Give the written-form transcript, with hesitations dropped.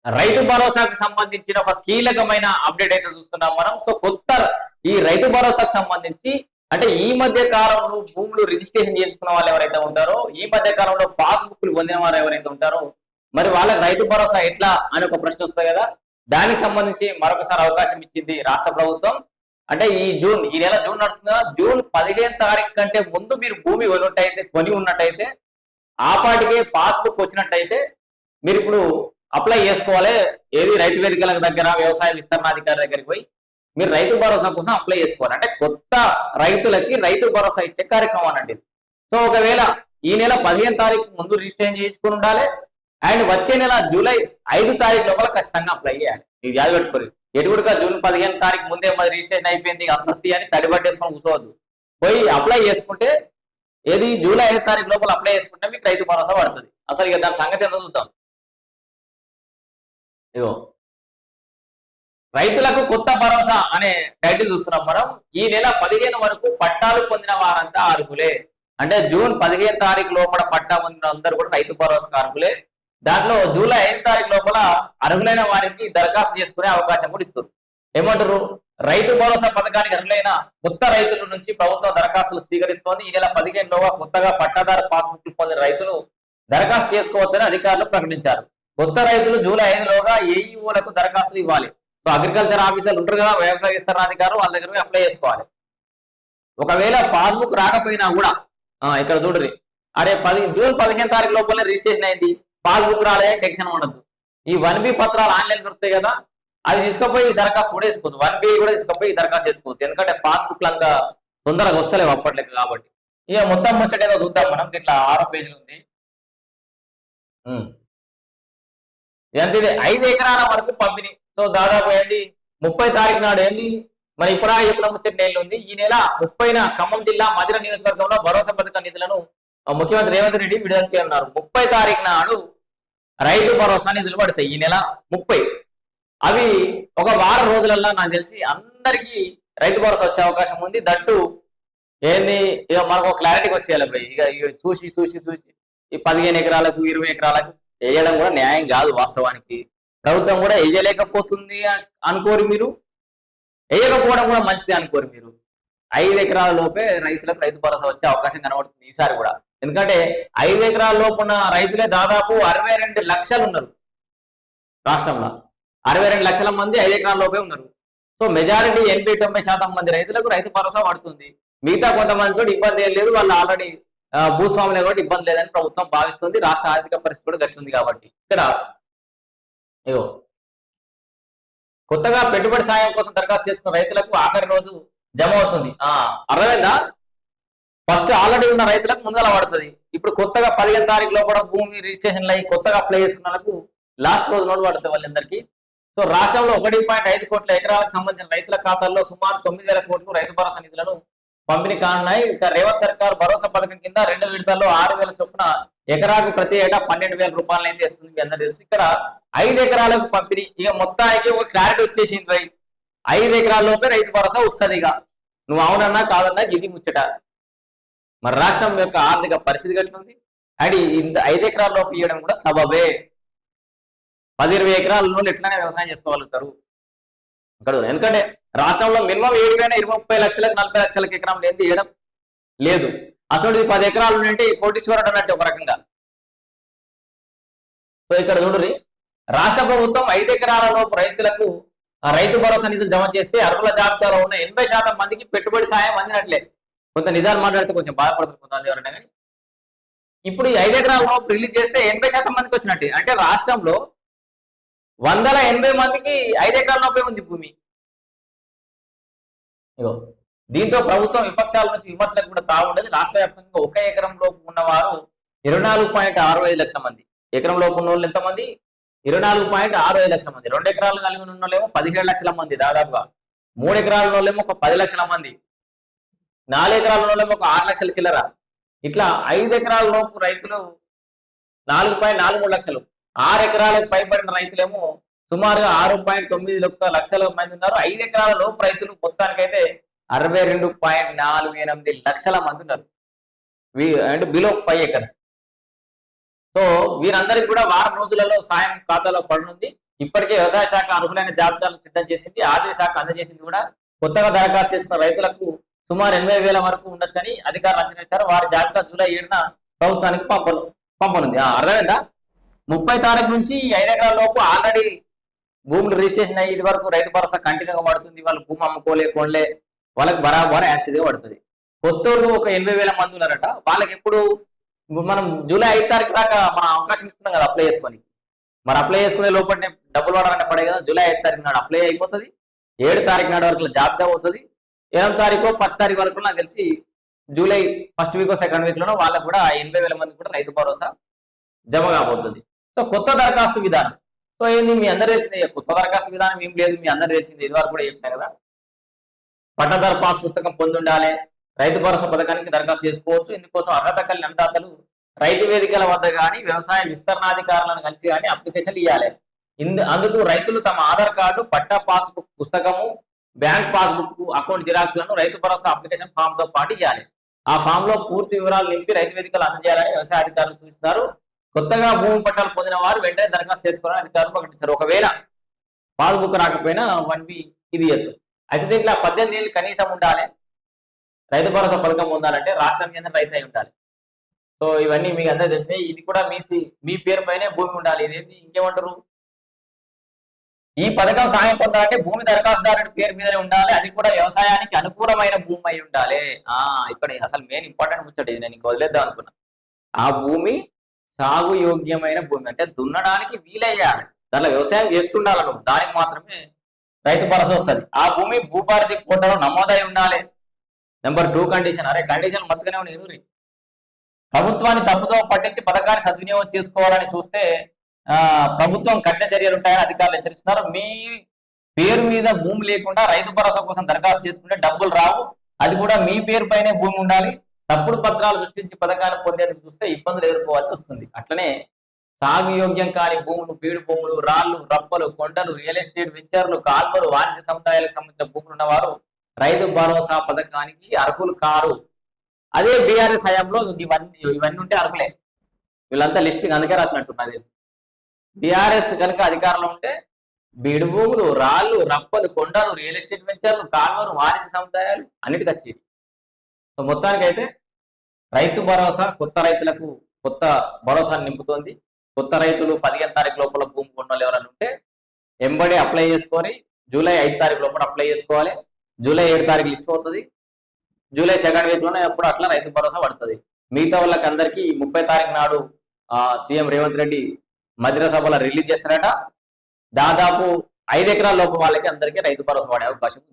రైతు భరోసాకు సంబంధించిన ఒక కీలకమైన అప్డేట్ అయితే చూస్తున్నాం మనం. సో కొత్త ఈ రైతు భరోసాకు సంబంధించి అంటే ఈ మధ్య కాలంలో భూములు రిజిస్ట్రేషన్ చేసుకున్న వాళ్ళు ఎవరైతే ఉంటారో, ఈ మధ్య కాలంలో పాస్ బుక్లు పొందిన వారు ఎవరైతే ఉంటారో, మరి వాళ్ళకి రైతు భరోసా ఎట్లా అని ఒక ప్రశ్న వస్తుంది కదా. దానికి సంబంధించి మరొకసారి అవకాశం ఇచ్చింది రాష్ట్ర ప్రభుత్వం. అంటే ఈ నెల జూన్ నడుస్తుందా, జూన్ 15 తారీఖు కంటే ముందు మీరు భూమి కొని ఉన్నట్టయితే ఆ పాటికే పాస్బుక్ వచ్చినట్టయితే మీరు ఇప్పుడు అప్లై చేసుకోవాలి. ఏది రైతు వేదికల దగ్గర, వ్యవసాయ విస్తరణాధికారి దగ్గరికి పోయి మీరు రైతు భరోసా కోసం అప్లై చేసుకోవాలి. అంటే కొత్త రైతులకి రైతు భరోసా ఇచ్చే కార్యక్రమం అన్నట్టు. సో ఒకవేళ ఈ నెల 15 తారీఖు ముందు రిజిస్ట్రేషన్ చేయించుకుని ఉండాలి. అండ్ వచ్చే నెల జూలై 5 తారీఖు లోపల ఖచ్చితంగా అప్లై చేయాలి. ఇది యాద పెట్టుకోరు. ఎటుకుడుగా జూన్ 15 తారీఖు ముందే మరి రిజిస్ట్రేషన్ అయిపోయింది అంతర్తి అని తడిపట్టేసుకొని కూర్చోవద్దు. పోయి అప్లై చేసుకుంటే ఏది జూలై 5 తారీఖు లోపల అప్లై చేసుకుంటే మీకు రైతు భరోసా పడుతుంది. అసలు ఇక దాని సంగతి ఎంత చూద్దాం. ఇగో రైతులకు కొత్త భరోసా అనే టైటిల్ చూస్తున్నాం మనం. ఈ నెల 15 వరకు పట్టాలు పొందిన వారంతా అర్హులే. అంటే జూన్ 15 తారీఖు లోపల పట్టా పొందిన అందరూ కూడా రైతు భరోసా అర్హులే. దాంట్లో జూలై 5 తారీఖు లోపల అర్హులైన వారికి దరఖాస్తు చేసుకునే అవకాశం కూడా ఇస్తుంది. ఏమంటారు, రైతు భరోసా పథకానికి అర్హులైన కొత్త రైతుల నుంచి ప్రభుత్వం దరఖాస్తులు స్వీకరిస్తోంది. ఈ నెల 15 లోగా కొత్తగా పట్టాదారు పాస్బుక్లు పొందిన రైతులు దరఖాస్తు చేసుకోవచ్చని అధికారులు ప్రకటించారు. కొత్త రైతులు జూలై 5 లోగా ఏఈఓలకు దరఖాస్తులు ఇవ్వాలి. సో అగ్రికల్చర్ ఆఫీసర్లు ఉంటారు కదా, వ్యవసాయ విస్తరణాధికారులు, వాళ్ళ దగ్గర అప్లై చేసుకోవాలి. ఒకవేళ పాస్బుక్ రాకపోయినా కూడా ఇక్కడ చూడండి, అరే జూన్ 15 తారీఖు లోపలనే రిజిస్ట్రేషన్ అయింది, పాస్బుక్ రాలే, టెన్షన్ ఉండదు. ఈ 1B పత్రాలు ఆన్లైన్ దొరుకుతాయి కదా, అది తీసుకుపోయి దరఖాస్తు కూడా వేసుకోవచ్చు. 1B కూడా తీసుకుపోయి దరఖాస్తు చేసుకోవచ్చు. ఎందుకంటే పాస్బుక్లు అంతా తొందరగా వస్తలేవు అప్పట్లెక్క కాబట్టి. ఇక మొత్తం ముచ్చటేదో చూద్దాం మనం. ఇట్లా 6 పేజీలు ఉంది. ఎంత 5 ఎకరాల వరకు పంపిణీ. సో దాదాపు ఏంటి 30 తారీఖు నాడు ఏంటి మరి ఇప్పుడు ముచ్చట నెల ఉంది. ఈ నెల 30న ఖమ్మం జిల్లా మధిర నియోజకవర్గంలో భరోసా పథక నిధులను ముఖ్యమంత్రి రేవంత్ రెడ్డి విడుదల చేయనున్నారు. 30 తారీఖు నాడు రైతు భరోసా నిధులు పడతాయి. ఈ నెల 30. అవి ఒక వారం రోజులలో నాకు తెలిసి అందరికీ రైతు భరోసా వచ్చే అవకాశం ఉంది. దట్టు ఏంది ఇక మనకు క్లారిటీకి వచ్చేయాలి. ఇక చూసి ఈ 15 ఎకరాలకు 20 ఎకరాలకు వేయడం కూడా న్యాయం కాదు. వాస్తవానికి ప్రభుత్వం కూడా వేయలేకపోతుంది అనుకోరు మీరు, వేయకపోవడం కూడా మంచిది అనుకోరు మీరు. 5 ఎకరాల లోపే రైతులకు రైతు భరోసా వచ్చే అవకాశం కనబడుతుంది ఈసారి కూడా. ఎందుకంటే 5 ఎకరాల లోపు ఉన్న రైతులే దాదాపు 62 లక్షలు ఉన్నారు రాష్ట్రంలో. 62 లక్షల మంది 5 ఎకరాల లోపే ఉన్నారు. సో మెజారిటీ 80-90% మంది రైతులకు రైతు భరోసా పడుతుంది. మిగతా కొంతమంది కూడా ఇబ్బంది ఏం లేదు, వాళ్ళు ఆల్రెడీ భూస్వాములే కూడా ఇబ్బంది లేదని ప్రభుత్వం భావిస్తుంది. రాష్ట్ర ఆర్థిక పరిస్థితి కూడా గట్టింది కాబట్టి ఇక్కడ కొత్తగా పెట్టుబడి సాయం కోసం దరఖాస్తు చేసుకున్న రైతులకు ఆఖరి రోజు జమ అవుతుంది. అర్థమైందా? ఫస్ట్ ఆల్రెడీ ఉన్న రైతులకు ముందర పడుతుంది. ఇప్పుడు కొత్తగా 15 తారీఖు లోపల భూమి రిజిస్ట్రేషన్ అయ్యి కొత్తగా అప్లై చేసుకున్న వాళ్ళకు లాస్ట్ రోజు నోటు పడుతుంది వాళ్ళందరికీ. సో రాష్ట్రంలో 1.5 కోట్ల ఎకరాలకు సంబంధించిన రైతుల ఖాతాల్లో సుమారు 9,000 కోట్లు రైతు భరోసా నిధులను పంపిణీ కానున్నాయి. ఇక రేవంత్ సర్కార్ భరోసా పథకం కింద 2 విడతల్లో 6,000 చొప్పున ఎకరాకు ప్రతి ఏటా 12,000 రూపాయలు అయితే ఇస్తుంది. మీ అందరూ తెలుసు. ఇక్కడ 5 ఎకరాలకు పంపిణీ. ఇక మొత్తానికి ఒక క్లారిటీ వచ్చేసింది. 5 ఎకరాల లోపే రైతు భరోసా వస్తుంది. ఇక నువ్వు అవునన్నా కాదన్నా ఇది ముచ్చట. మరి రాష్ట్రం యొక్క ఆర్థిక పరిస్థితి గట్లుంది. అండ్ ఇంత 5 ఎకరాల లోపు ఇవ్వడం కూడా సబబే. 10-20 ఎకరాల ఎట్లానే వ్యవసాయం చేసుకోగలుగుతారు ఇక్కడ. ఎందుకంటే రాష్ట్రంలో మినిమం 7,20-30 లక్షలకు 40 లక్షలకు ఎకరం లేని ఇవ్వడం లేదు. అసలు 10 ఎకరాలు ఉంటే కోటీశ్వరుడు అన్నట్టు ఒక రకంగా. సో ఇక్కడ చూడండి, రాష్ట్ర ప్రభుత్వం 5 ఎకరాల లోపు రైతులకు రైతు భరోసా నిధులు జమ చేస్తే అర్హుల జాబితాలో ఉన్న 80% మందికి పెట్టుబడి సాయం అందినట్లే. కొంత నిజాలు మాట్లాడితే కొంచెం బాధపడుతుంది కొంతమంది ఎవరైనా కానీ. ఇప్పుడు ఈ 5 ఎకరాల లోపు రిలీజ్ చేస్తే 80% మందికి వచ్చినట్టే. అంటే రాష్ట్రంలో 180 మందికి 5 ఎకరాల లోపే ఉంది భూమి. దీంతో ప్రభుత్వం విపక్షాల నుంచి విమర్శలకు కూడా తాగుండదు. రాష్ట్ర వ్యాప్తంగా 1 ఎకరం లోపు ఉన్నవారు 24.65 లక్షల మంది. ఎకరం లోపు ఉన్న వాళ్ళు ఎంతమంది? 24.65 లక్షల మంది. 2 ఎకరాలు కలిగి ఉన్న వాళ్ళేమో 17 లక్షల మంది దాదాపుగా. 3 ఎకరాల వాళ్ళేమో ఒక 10 లక్షల మంది. 4 ఎకరాల వాళ్ళేమో ఒక 6 లక్షల చిల్లర. ఇట్లా 5 ఎకరాల లోపు రైతులు 4.43 లక్షలు. 6 ఎకరాలకు పైబడిన రైతులేమో సుమారుగా 6.91 లక్షల మంది ఉన్నారు. 5 ఎకరాల లోపు రైతులు మొత్తానికైతే 62.48 లక్షల మంది ఉన్నారు. అంటే బిలో 5 ఎకర్స్. సో వీరందరికీ కూడా వారం రోజులలో సాయం ఖాతాలో పడనుంది. ఇప్పటికే వ్యవసాయ శాఖ అర్హులైన జాబితాలు సిద్ధం చేసింది. ఆర్థిక శాఖ అందజేసింది కూడా. కొత్తగా దరఖాస్తు చేసుకున్న రైతులకు సుమారు 80,000 వరకు ఉండొచ్చని అధికారులు అంచనా వేశారు. వారి జాబితా జూలై 7న ప్రభుత్వానికి పంపనుంది. అర్థమైందా? 30 తారీఖు నుంచి 5 ఎకరాల లోపు ఆల్రెడీ భూములు రిజిస్ట్రేషన్ అయ్యి ఇది వరకు రైతు భరోసా కంటిన్యూగా పడుతుంది. వాళ్ళు భూమి అమ్ముకోలే కొనలే వాళ్ళకి బరాబర్ యాస్టిగా పడుతుంది. కొత్తోళ్ళు ఒక 80,000 మంది ఉన్నారట. వాళ్ళకి ఎప్పుడు మనం జూలై 5 తారీఖు దాకా మనం అవకాశం ఇస్తున్నాం కదా అప్లై చేసుకొని. మరి అప్లై చేసుకునే లోపలనే డబ్బులు పడాలంటే పడే కదా. జూలై 5 తారీఖు నాడు అప్లై అయిపోతుంది. 7 తారీఖు నాడు వరకు జాబితా అవుతుంది. 8 తారీఖు 10 తారీఖు వరకు నాకు తెలిసి July first week second week లోనో వాళ్ళకు కూడా 80,000 మంది కూడా రైతు భరోసా జమ కాబోతుంది. సో కొత్త దరఖాస్తు విధానం. సో ఏంది మీ అందరు తెలిసింది. కొత్త దరఖాస్తు విధానం ఏం లేదు, మీ అందరు తెలిసింది. ఇది వరకు కూడా చెప్పినా కదా. పట్టదారు పాస్ పుస్తకం పొంది ఉండాలి. రైతు భరోసా పథకానికి దరఖాస్తు చేసుకోవచ్చు. ఇందుకోసం అర్హత కలిగిన అన్నదాతలు రైతు వేదికల వద్ద కానీ వ్యవసాయ విస్తరణాధికారులను కలిసి కానీ అప్లికేషన్లు ఇవ్వాలి. అందుకు రైతులు తమ ఆధార్ కార్డు, పట్టా పాస్బుక్ పుస్తకము, bank passbook, account జిరాక్స్లను Rythu Bharosa application form తో పాటు ఇవ్వాలి. ఆ ఫామ్ లో పూర్తి వివరాలు నింపి రైతు వేదికలు అందజేయాలని వ్యవసాయ అధికారులు సూచిస్తున్నారు. కొత్తగా భూమి పట్టాలు పొందిన వారు వెంటనే దరఖాస్తు చేసుకోవాలని అధికారులు ప్రకటించారు. ఒకవేళ పాస్బుక్ రాకపోయినా 1 వీక్ ఇది ఇవ్వచ్చు. అయితే దీంట్లో 18 ఏళ్ళు కనీసం ఉండాలి. రైతు భరోసా పథకం పొందాలంటే రాష్ట్రం కింద రైతు అయి ఉండాలి. సో ఇవన్నీ మీకు అందరూ తెలిసినాయి. ఇది కూడా మీ పేరు పైనే భూమి ఉండాలి. ఇదేంటి ఇంకేమంటారు? ఈ పథకం సాయం పొందాలంటే భూమి దరఖాస్తుదారుడి పేరు మీదనే ఉండాలి. అది కూడా వ్యవసాయానికి అనుకూలమైన భూమి అయి ఉండాలి. ఇక్కడ అసలు మెయిన్ ఇంపార్టెంట్ ముచ్చట ఇది. నేను వదిలేద్దాం అనుకున్నా. ఆ భూమి సాగు యోగ్యమైన భూమి అంటే దున్నడానికి వీలయ్యాలి. దాంట్లో వ్యవసాయం చేస్తుండాలి నువ్వు. దానికి మాత్రమే రైతు భరోసా వస్తుంది. ఆ భూమి భూభారతి పోర్టల్లో నమోదై ఉండాలి. Number 2 condition. అరే కండిషన్ మత్తుగానే ఉన్నాయి. ప్రభుత్వాన్ని తప్పుదో పట్టించి పథకాన్ని సద్వినియోగం చేసుకోవాలని చూస్తే ప్రభుత్వం కఠిన చర్యలు ఉంటాయని అధికారులు హెచ్చరిస్తున్నారు. మీ పేరు మీద భూమి లేకుండా రైతు భరోసా కోసం దరఖాస్తు చేసుకుంటే డబ్బులు రావు. అది కూడా మీ పేరు పైనే భూమి ఉండాలి. తప్పుడు పత్రాలు సృష్టించి పథకాన్ని పొందేందుకు చూస్తే ఇబ్బందులు ఎదుర్కోవాల్సి వస్తుంది. అట్లనే సాగు యోగ్యం కాని భూములు, బీడు భూములు, రాళ్లు, రప్పలు, కొండలు, రియల్ ఎస్టేట్ వెంచర్లు, కాల్వలు, వాణిజ్య సముదాయాలకు సంబంధించిన భూములు ఉన్నవారు రైతు భరోసా పథకానికి అర్హులు కారు. అదే బీఆర్ఎస్ హయాంలో ఇవన్నీ ఉంటే అర్హులే. వీళ్ళంతా లిస్ట్ అందుకే రాసినట్టున్నది. బీఆర్ఎస్ కనుక అధికారంలో ఉంటే బీడు భూములు, రాళ్లు, రప్పలు, కొండలు, రియల్ ఎస్టేట్ వెంచర్లు, కాల్వలు, వాణిజ్య సముదాయాలు అన్నిటికీ వచ్చేది. సో మొత్తానికైతే రైతు భరోసా కొత్త రైతులకు కొత్త భరోసాను నింపుతోంది. కొత్త రైతులు 15 తారీఖు లోపల భూమి కొన్నోళ్ళు ఎవరైనా ఉంటే ఎంబడి అప్లై చేసుకొని జూలై 5 తారీఖు లోపల అప్లై చేసుకోవాలి. జూలై 7 తారీఖు లిస్ట్ అవుతుంది. జూలై సెకండ్ వీక్ లోనే ఎప్పుడు అట్లా రైతు భరోసా పడుతుంది. మిగతా వాళ్ళకి అందరికీ 30 తారీఖు నాడు సీఎం రేవంత్ రెడ్డి మధ్య సభలో రిలీజ్ చేస్తారట. దాదాపు 5 ఎకరాల లోపు వాళ్ళకి అందరికీ రైతు భరోసా పడే అవకాశం ఉంది.